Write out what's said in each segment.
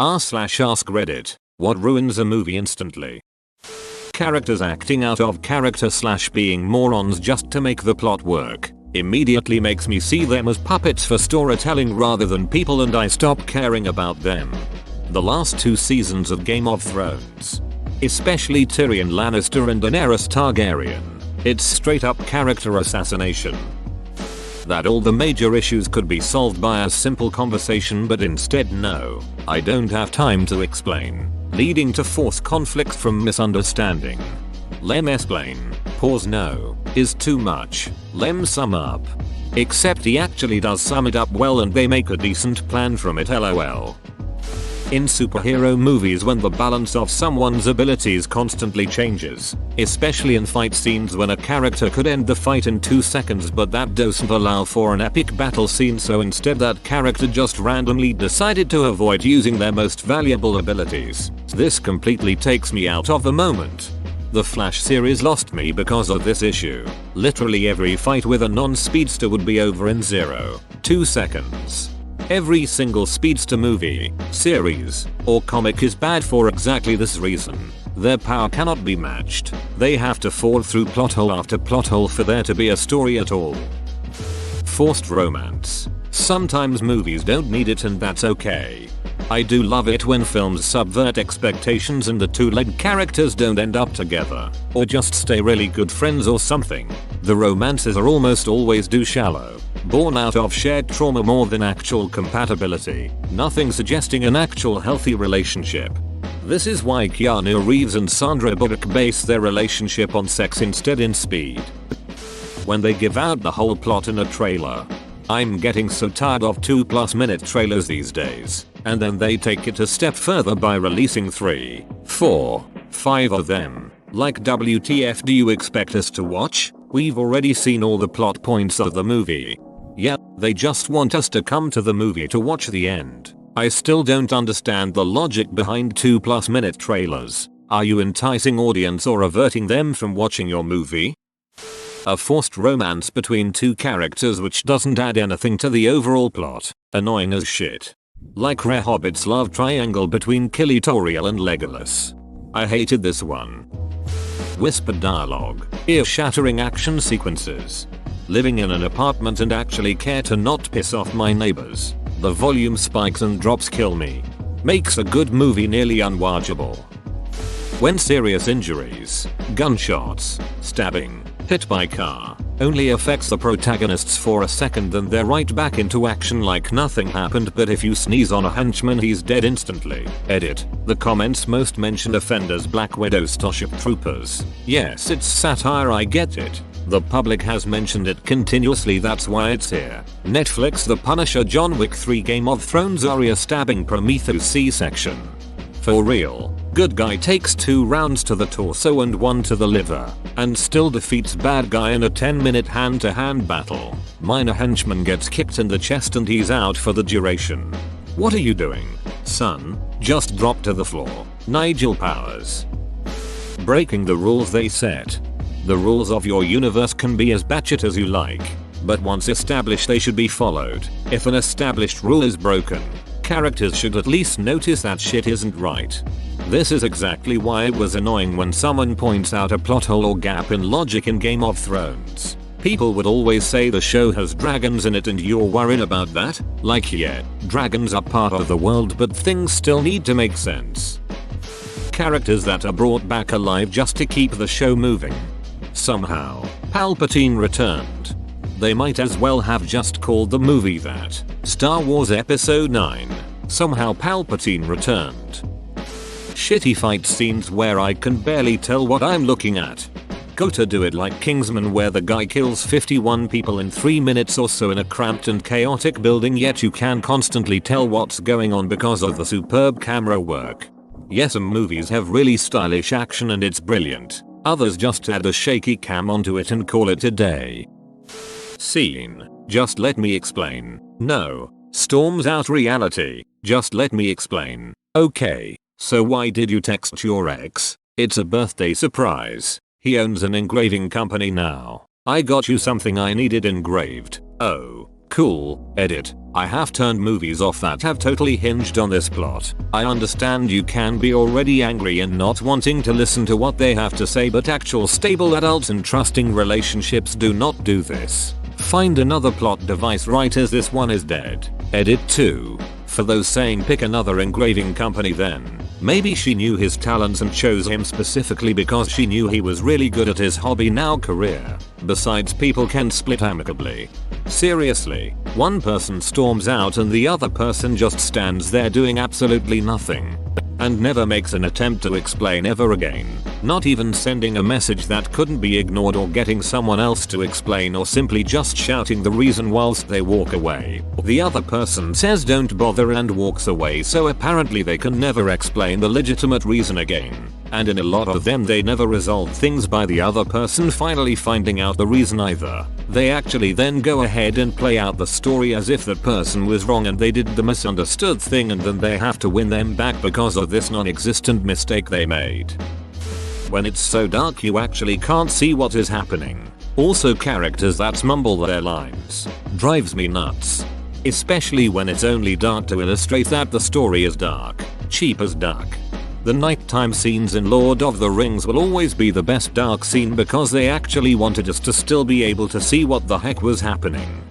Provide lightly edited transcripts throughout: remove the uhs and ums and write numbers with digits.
r/ask Reddit. What ruins a movie instantly? Characters acting out of character / being morons just to make the plot work immediately makes me see them as puppets for storytelling rather than people, and I stop caring about them. The last 2 seasons of Game of Thrones, especially Tyrion Lannister and Daenerys Targaryen, it's straight up character assassination. That all the major issues could be solved by a simple conversation, but instead no, I don't have time to explain, leading to forced conflict from misunderstanding. Lem explain, pause no, is too much, lem sum up. Except he actually does sum it up well and they make a decent plan from it, lol. In superhero movies, when the balance of someone's abilities constantly changes, especially in fight scenes when a character could end the fight in 2 seconds but that doesn't allow for an epic battle scene, so instead that character just randomly decided to avoid using their most valuable abilities. This completely takes me out of the moment. The Flash series lost me because of this issue. Literally every fight with a non-speedster would be over in 0.2 seconds. Every single speedster movie, series, or comic is bad for exactly this reason. Their power cannot be matched. They have to fall through plot hole after plot hole for there to be a story at all. Forced romance. Sometimes movies don't need it and that's okay. I do love it when films subvert expectations and the 2 lead characters don't end up together, or just stay really good friends or something. The romances are almost always too shallow, born out of shared trauma more than actual compatibility, nothing suggesting an actual healthy relationship. This is why Keanu Reeves and Sandra Bullock base their relationship on sex instead in speed. When they give out the whole plot in a trailer. I'm getting so tired of 2+ minute trailers these days, and then they take it a step further by releasing 3, 4, 5 of them. Like, WTF do you expect us to watch? We've already seen all the plot points of the movie. Yeah, they just want us to come to the movie to watch the end. I still don't understand the logic behind 2+ minute trailers. Are you enticing audience or averting them from watching your movie? A forced romance between 2 characters which doesn't add anything to the overall plot. Annoying as shit. Like Rare Hobbit's love triangle between Killy Toriel and Legolas. I hated this one. Whispered dialogue, ear-shattering action sequences. Living in an apartment and actually care to not piss off my neighbors. The volume spikes and drops kill me. Makes a good movie nearly unwatchable. When serious injuries, gunshots, stabbing, hit by car, only affects the protagonists for a second, then they're right back into action like nothing happened, but if you sneeze on a henchman he's dead instantly. Edit. The comments most mentioned offenders Black Widow Starship Troopers. Yes, it's satire, I get it. The public has mentioned it continuously, that's why it's here. Netflix The Punisher John Wick 3 Game of Thrones Arya stabbing Prometheus C-section. For real. Good guy takes 2 rounds to the torso and 1 to the liver, and still defeats bad guy in a 10-minute hand-to-hand battle. Minor henchman gets kicked in the chest and he's out for the duration. What are you doing, son? Just drop to the floor. Nigel Powers. Breaking the rules they set. The rules of your universe can be as batshit as you like, but once established they should be followed. If an established rule is broken, characters should at least notice that shit isn't right. This is exactly why it was annoying when someone points out a plot hole or gap in logic in Game of Thrones. People would always say the show has dragons in it and you're worried about that? Like, yeah, dragons are part of the world but things still need to make sense. Characters that are brought back alive just to keep the show moving. Somehow, Palpatine returned. They might as well have just called the movie that. Star Wars Episode 9. Somehow Palpatine returned. Shitty fight scenes where I can barely tell what I'm looking at. Go to do it like Kingsman where the guy kills 51 people in 3 minutes or so in a cramped and chaotic building, yet you can constantly tell what's going on because of the superb camera work. Yes, some movies have really stylish action and it's brilliant. Others just add a shaky cam onto it and call it a day. Scene. Just let me explain. No. Storms out reality. Just let me explain. Okay. So why did you text your ex? It's a birthday surprise. He owns an engraving company now. I got you something I needed engraved. Oh. Cool, edit. I have turned movies off that have totally hinged on this plot. I understand you can be already angry and not wanting to listen to what they have to say, but actual stable adults and trusting relationships do not do this. Find another plot device, writers, this one is dead. Edit 2. For those saying pick another engraving company, then maybe she knew his talents and chose him specifically because she knew he was really good at his hobby, now career. Besides, people can split amicably. Seriously, one person storms out and the other person just stands there doing absolutely nothing. And never makes an attempt to explain ever again. Not even sending a message that couldn't be ignored or getting someone else to explain, or simply just shouting the reason whilst they walk away. The other person says don't bother and walks away, so apparently they can never explain the legitimate reason again. And in a lot of them they never resolve things by the other person finally finding out the reason either. They actually then go ahead and play out the story as if that person was wrong and they did the misunderstood thing, and then they have to win them back because of this non-existent mistake they made. When it's so dark you actually can't see what is happening. Also, characters that mumble their lines drives me nuts. Especially when it's only dark to illustrate that the story is dark. Cheap as duck. The nighttime scenes in Lord of the Rings will always be the best dark scene because they actually wanted us to still be able to see what the heck was happening.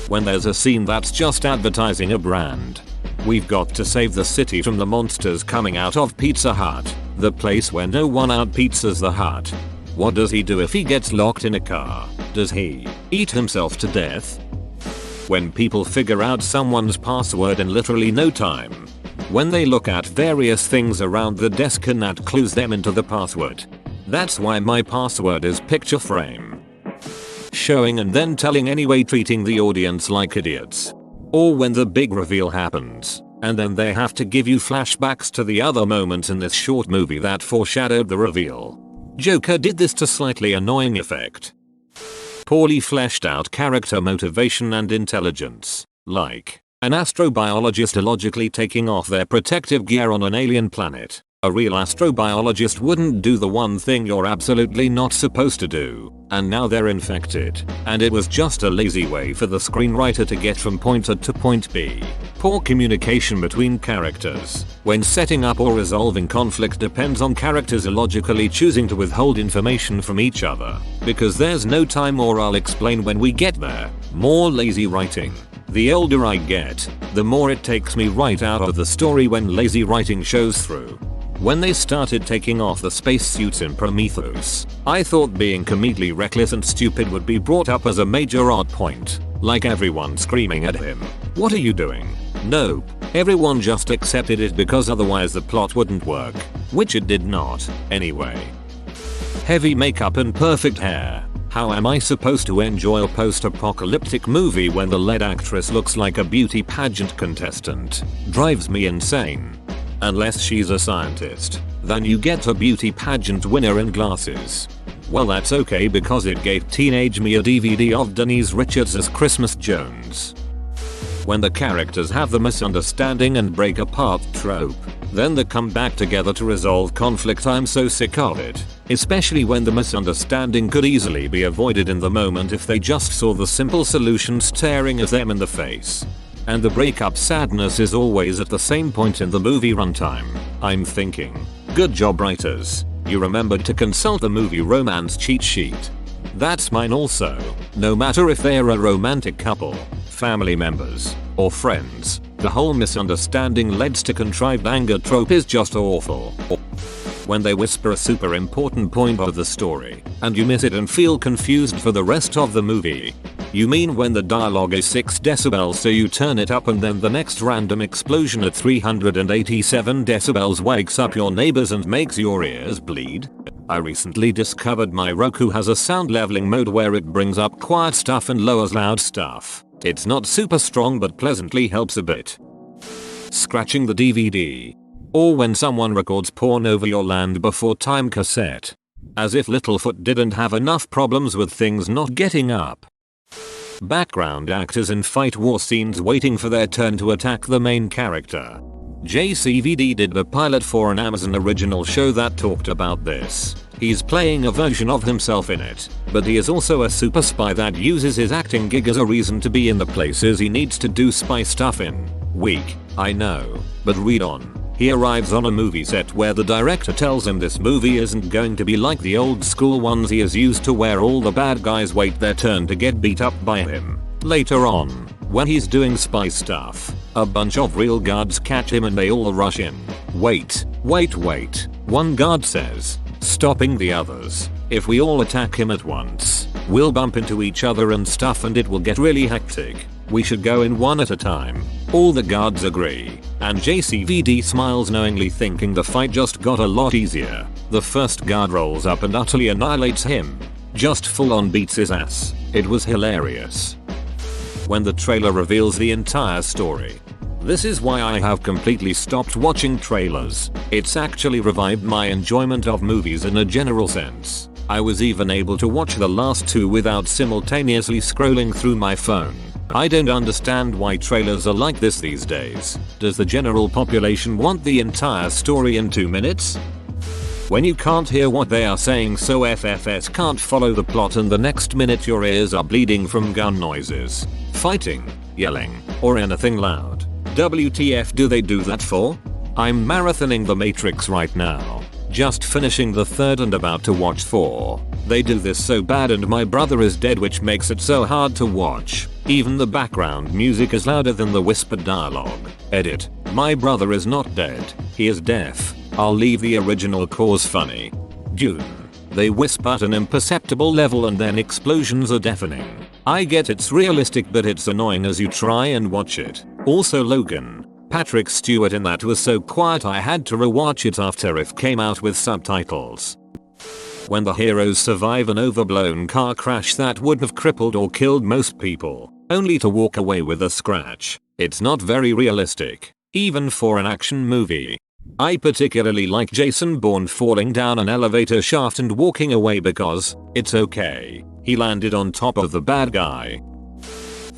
When there's a scene that's just advertising a brand. We've got to save the city from the monsters coming out of Pizza Hut, the place where no one out pizzas the hut. What does he do if he gets locked in a car? Does he eat himself to death? When people figure out someone's password in literally no time. When they look at various things around the desk and that clues them into the password. That's why my password is picture frame. Showing and then telling anyway, treating the audience like idiots. Or when the big reveal happens, and then they have to give you flashbacks to the other moments in this short movie that foreshadowed the reveal. Joker did this to slightly annoying effect. Poorly fleshed out character motivation and intelligence, like an astrobiologist illogically taking off their protective gear on an alien planet. A real astrobiologist wouldn't do the one thing you're absolutely not supposed to do, and now they're infected. And it was just a lazy way for the screenwriter to get from point A to point B. Poor communication between characters when setting up or resolving conflict depends on characters illogically choosing to withhold information from each other. Because there's no time, or I'll explain when we get there. More lazy writing. The older I get, the more it takes me right out of the story when lazy writing shows through. When they started taking off the spacesuits in Prometheus, I thought being comedically reckless and stupid would be brought up as a major odd point, like everyone screaming at him, "What are you doing?" Nope, everyone just accepted it because otherwise the plot wouldn't work, which it did not, anyway. Heavy makeup and perfect hair. How am I supposed to enjoy a post-apocalyptic movie when the lead actress looks like a beauty pageant contestant? Drives me insane. Unless she's a scientist, then you get a beauty pageant winner in glasses. Well, that's okay because it gave teenage me a DVD of Denise Richards as Christmas Jones. When the characters have the misunderstanding and break apart trope, then they come back together to resolve conflict. I'm so sick of it. Especially when the misunderstanding could easily be avoided in the moment if they just saw the simple solution staring at them in the face. And the breakup sadness is always at the same point in the movie runtime. I'm thinking, good job writers, you remembered to consult the movie romance cheat sheet. That's mine also, no matter if they're a romantic couple, family members, or friends. The whole misunderstanding leads to contrived anger trope is just awful. When they whisper a super important point of the story, and you miss it and feel confused for the rest of the movie. You mean when the dialogue is 6 decibels so you turn it up and then the next random explosion at 387 decibels wakes up your neighbors and makes your ears bleed? I recently discovered my Roku has a sound leveling mode where it brings up quiet stuff and lowers loud stuff. It's not super strong but pleasantly helps a bit. Scratching the DVD. Or when someone records porn over your land before time cassette. As if Littlefoot didn't have enough problems with things not getting up. Background actors in fight war scenes waiting for their turn to attack the main character. JCVD did the pilot for an Amazon original show that talked about this. He's playing a version of himself in it, but he is also a super spy that uses his acting gig as a reason to be in the places he needs to do spy stuff in. Weak, I know, but read on. He arrives on a movie set where the director tells him this movie isn't going to be like the old school ones he is used to where all the bad guys wait their turn to get beat up by him. Later on, when he's doing spy stuff, a bunch of real guards catch him and they all rush in. Wait. One guard says, stopping the others. If we all attack him at once, we'll bump into each other and stuff and it will get really hectic. We should go in one at a time. All the guards agree, and JCVD smiles knowingly thinking the fight just got a lot easier. The first guard rolls up and utterly annihilates him. Just full on beats his ass. It was hilarious. When the trailer reveals the entire story. This is why I have completely stopped watching trailers. It's actually revived my enjoyment of movies in a general sense. I was even able to watch the last two without simultaneously scrolling through my phone. I don't understand why trailers are like this these days. Does the general population want the entire story in 2 minutes? When you can't hear what they are saying so FFS can't follow the plot and the next minute your ears are bleeding from gun noises, fighting, yelling, or anything loud. WTF do they do that for? I'm marathoning The Matrix right now. Just finishing the third and about to watch 4. They do this so bad and my brother is dead which makes it so hard to watch. Even the background music is louder than the whispered dialogue. Edit. My brother is not dead. He is deaf. I'll leave the original cause funny. Dune. They whisper at an imperceptible level and then explosions are deafening. I get it's realistic but it's annoying as you try and watch it. Also Logan. Patrick Stewart in that was so quiet I had to rewatch it after it came out with subtitles. When the heroes survive an overblown car crash that would have crippled or killed most people, only to walk away with a scratch. It's not very realistic, even for an action movie. I particularly like Jason Bourne falling down an elevator shaft and walking away because it's okay. He landed on top of the bad guy.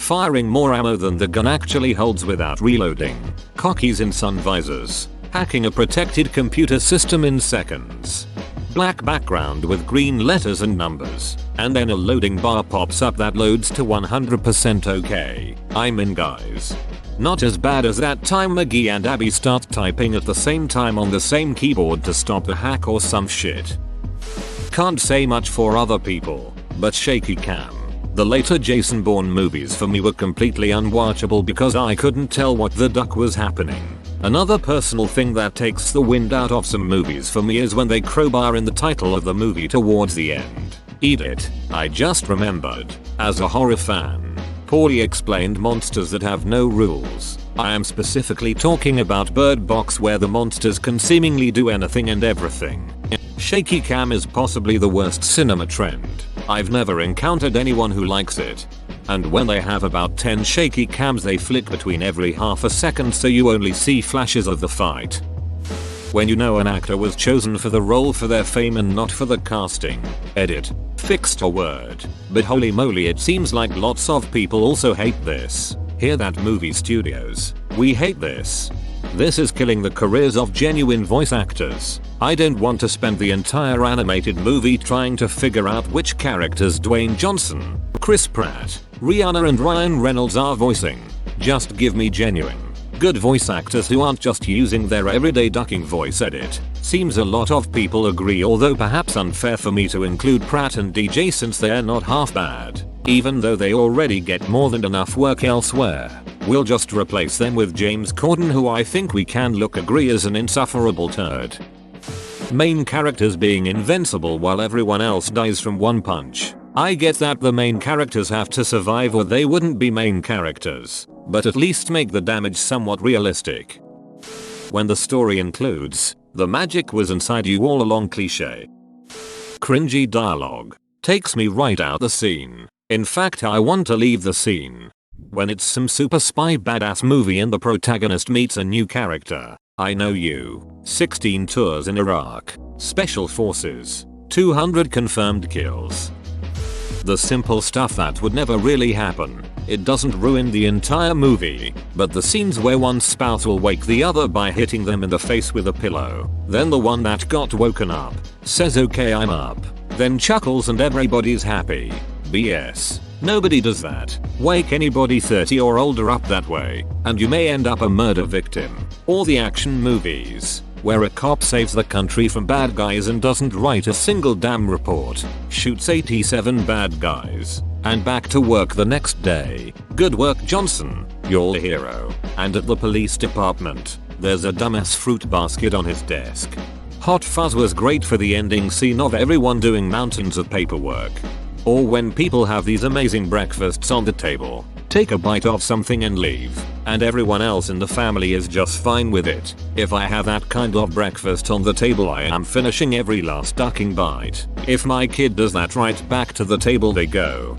Firing more ammo than the gun actually holds without reloading. Cockies in sun visors. Hacking a protected computer system in seconds. Black background with green letters and numbers. And then a loading bar pops up that loads to 100% okay. I'm in guys. Not as bad as that time McGee and Abby start typing at the same time on the same keyboard to stop a hack or some shit. Can't say much for other people, but shaky cam. The later Jason Bourne movies for me were completely unwatchable because I couldn't tell what the duck was happening. Another personal thing that takes the wind out of some movies for me is when they crowbar in the title of the movie towards the end. Eat it. I just remembered, as a horror fan, poorly explained monsters that have no rules. I am specifically talking about Bird Box where the monsters can seemingly do anything and everything. Shaky cam is possibly the worst cinema trend. I've never encountered anyone who likes it. And when they have about 10 shaky cams they flick between every half a second so you only see flashes of the fight. When you know an actor was chosen for the role for their fame and not for the casting. Edit. Fixed a word. But holy moly it seems like lots of people also hate this. Hear that movie studios. We hate this. This is killing the careers of genuine voice actors. I don't want to spend the entire animated movie trying to figure out which characters Dwayne Johnson, Chris Pratt, Rihanna and Ryan Reynolds are voicing. Just give me genuine, good voice actors who aren't just using their everyday ducking voice. Edit. Seems a lot of people agree, although perhaps unfair for me to include Pratt and DJ since they're not half bad. Even though they already get more than enough work elsewhere. We'll just replace them with James Corden, who I think we can agree is an insufferable turd. Main characters being invincible while everyone else dies from one punch. I get that the main characters have to survive or they wouldn't be main characters, but at least make the damage somewhat realistic. When the story includes, the magic was inside you all along cliché. Cringy dialogue. Takes me right out the scene. In fact I want to leave the scene. When it's some super spy badass movie and the protagonist meets a new character. I know you. 16 tours in Iraq. Special forces. 200 confirmed kills. The simple stuff that would never really happen. It doesn't ruin the entire movie, but the scenes where one spouse will wake the other by hitting them in the face with a pillow, then the one that got woken up says okay I'm up, then chuckles and everybody's happy. BS. Nobody does that. Wake anybody 30 or older up that way, and you may end up a murder victim. Or the action movies, where a cop saves the country from bad guys and doesn't write a single damn report, shoots 87 bad guys, and back to work the next day. Good work Johnson, you're a hero. And at the police department, there's a dumbass fruit basket on his desk. Hot Fuzz was great for the ending scene of everyone doing mountains of paperwork. Or when people have these amazing breakfasts on the table, take a bite of something and leave, and everyone else in the family is just fine with it. If I have that kind of breakfast on the table I am finishing every last ducking bite. If my kid does that, right back to the table they go.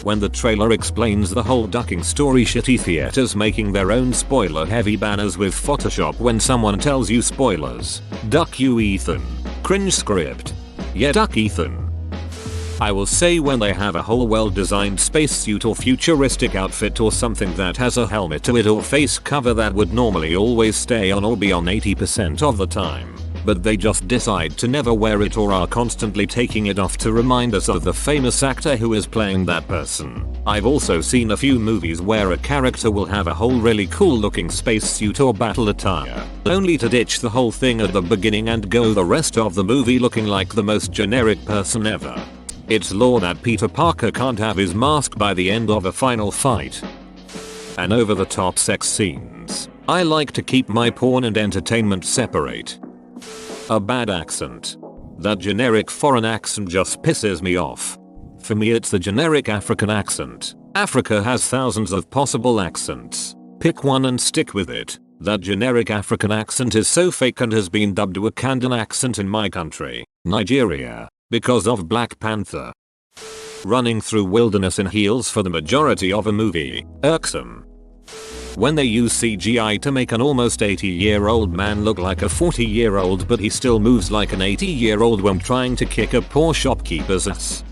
When the trailer explains the whole ducking story, shitty theaters making their own spoiler heavy banners with Photoshop when someone tells you spoilers. Duck you Ethan. Cringe script. Yeah, duck Ethan. I will say when they have a whole well-designed spacesuit or futuristic outfit or something that has a helmet to it or face cover that would normally always stay on or be on 80% of the time, but they just decide to never wear it or are constantly taking it off to remind us of the famous actor who is playing that person. I've also seen a few movies where a character will have a whole really cool looking spacesuit or battle attire, only to ditch the whole thing at the beginning and go the rest of the movie looking like the most generic person ever. It's law that Peter Parker can't have his mask by the end of a final fight. And over the top sex scenes. I like to keep my porn and entertainment separate. A bad accent. That generic foreign accent just pisses me off. For me it's the generic African accent. Africa has thousands of possible accents. Pick one and stick with it. That generic African accent is so fake and has been dubbed Wakandan accent in my country, Nigeria, because of Black Panther. Running through wilderness in heels for the majority of a movie, irksome. When they use CGI to make an almost 80-year-old man look like a 40-year-old but he still moves like an 80-year-old when trying to kick a poor shopkeeper's ass.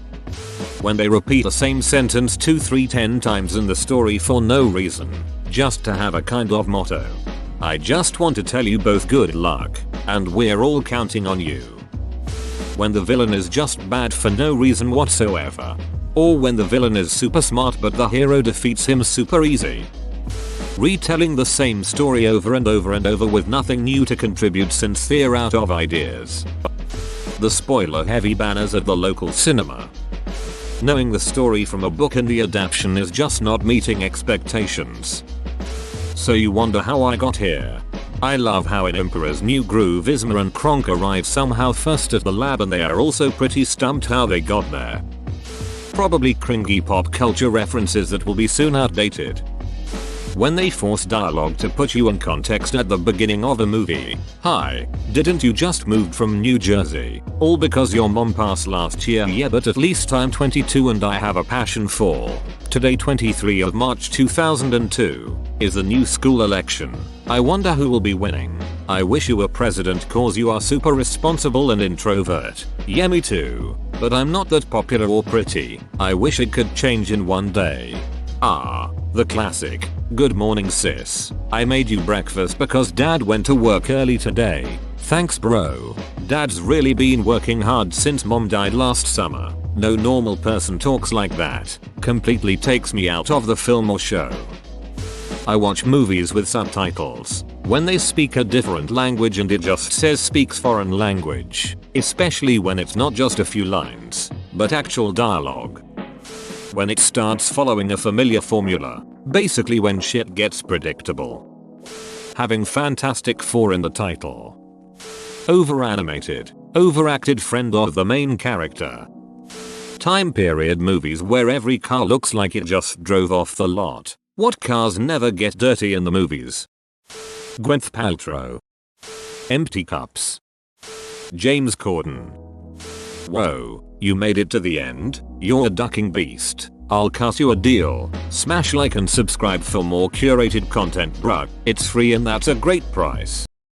When they repeat the same sentence 2-3-10 times in the story for no reason, just to have a kind of motto. I just want to tell you both good luck, and we're all counting on you. When the villain is just bad for no reason whatsoever. Or when the villain is super smart but the hero defeats him super easy. Retelling the same story over and over and over with nothing new to contribute since they're out of ideas. The spoiler heavy banners at the local cinema. Knowing the story from a book and the adaptation is just not meeting expectations. So you wonder how I got here. I love how in Emperor's New Groove Isma and Kronk arrive somehow first at the lab and they are also pretty stumped how they got there. Probably cringy pop culture references that will be soon outdated. When they force dialogue to put you in context at the beginning of a movie. Hi, didn't you just moved from New Jersey? All because your mom passed last year? Yeah, but at least I'm 22 and I have a passion for. Today 23 of March 2002 is the new school election. I wonder who will be winning. I wish you were president cause you are super responsible and introvert. Yeah, me too. But I'm not that popular or pretty. I wish it could change in one day. Ah, the classic. Good morning sis. I made you breakfast because dad went to work early today. Thanks bro. Dad's really been working hard since mom died last summer. No normal person talks like that. Completely takes me out of the film or show. I watch movies with subtitles. When they speak a different language and it just says speaks foreign language. Especially when it's not just a few lines, but actual dialogue. When it starts following a familiar formula. Basically when shit gets predictable. Having Fantastic Four in the title. Over-animated, overacted friend of the main character. Time period movies where every car looks like it just drove off the lot. What cars never get dirty in the movies? Gwyneth Paltrow. Empty cups. James Corden. Whoa, you made it to the end? You're a ducking beast. I'll cut you a deal. Smash like and subscribe for more curated content bruh. It's free and that's a great price.